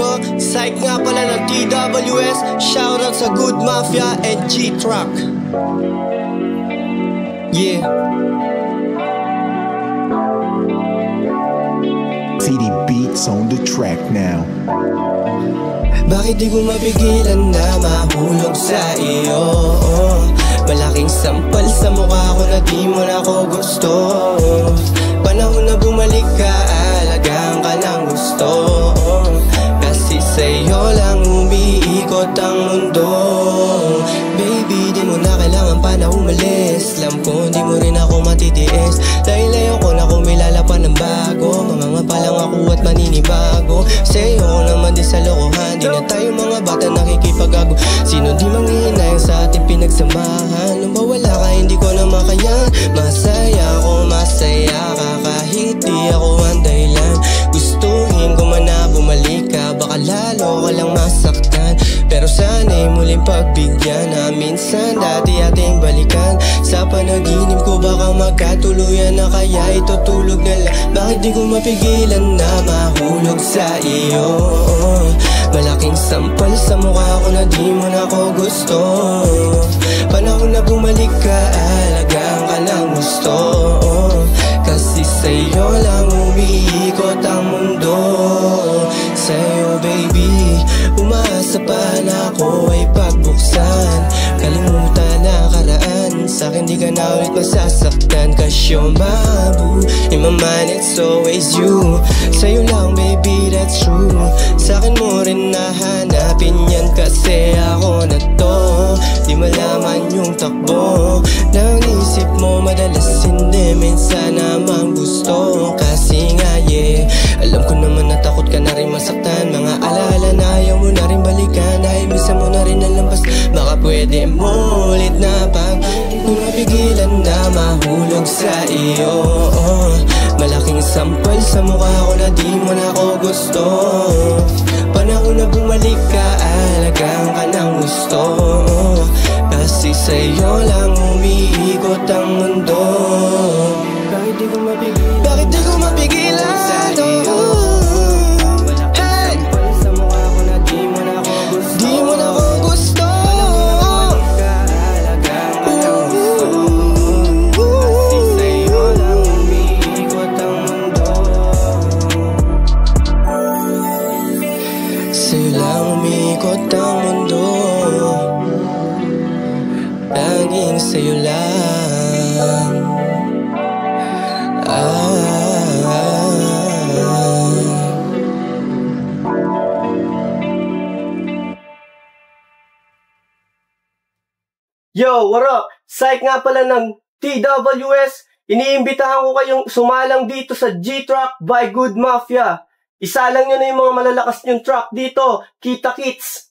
ko. Psych nga pala ng TWS. Shoutout sa Good Mafia and G-Truck. Yeah. TD Beats on the track now. Bakit di ko mapigilan na mahulog sa iyo? Malaking sampal sa mukha ko na di mo na ako gusto. Panahon na bumalik ka, alagaan ka ng gusto. Kasi sa'yo lang umiikot ang mundo. Baby, di mo na kailangan pa na umalis. Alam ko, di mo rin ako matitiis. Dahil ayoko na kumilala pa ng bago. Manganga pa lang ako at maninibago. Sa'yo ko naman din sa lokohan. Di na tayo mga bata nakikipagago. Sino di manghihinayang sa ating pinagsamahan? Nung mawala ka, hindi ko na makayan. Masaya ako, masaya ka. Kahit di ako ang dahilan. Gustuhin ko man na bumalik ka. Baka lalo ka lang masaktan. Pero sana'y muling pagbigyan na minsan dati ating balikan. Sa panaginip ko baka magkatuluyan na kaya itutulog na lang. Bakit di ko mapigilan na mahulog sa iyo? Malaking sampal sa mukha ko na di mo na ako gusto. Panahon na bumalik ka, alagaan ka ng gusto. Kasi sa'yo lang umiikot ang mundo. Sa'yo baby, umaasa pa na ako ay pagbuksan. Kalimutan na karaan, sa'kin di ka na ulit masasaktan. Cause you're my boo, in my mind it's always you. Sa'yo lang baby, that's true. Sa'kin mo rin nahanapin yan kasi ako na to. Di malaman yung takbo ng isip mo, madalas hindi, minsan naman gusto. Kasi nga yeah, alam ko naman na takot ka na rin masaktan. Mga alaala na ayaw mo na rin balikan. Dahil minsan mo na rin nalampas, baka pwede mo ulit na pag kung mapigilan na mahulog sa iyo. Malaking sampal sa mukha ko na di mo na ako gusto. Panahon na bumalik ka, alagaan ka ng gusto. Kasi sa'yo lang umiikot ang mundo. Bakit di ko mapigilan? Bakit di ko mapigilan sa iyo? Hey! Sa mukha ko na di mo na ako gusto. Di mo na ako gusto. Sa'yo lang umiikot ang mundo. Tanging sa'yo lang. Yo, what up? Psych nga pala ng TWS. Iniimbitahan ko kayong sumalang dito sa G-Truck by Good Mafia. Isalang nyo na yung mga malalakas nyong truck dito. Kita kits!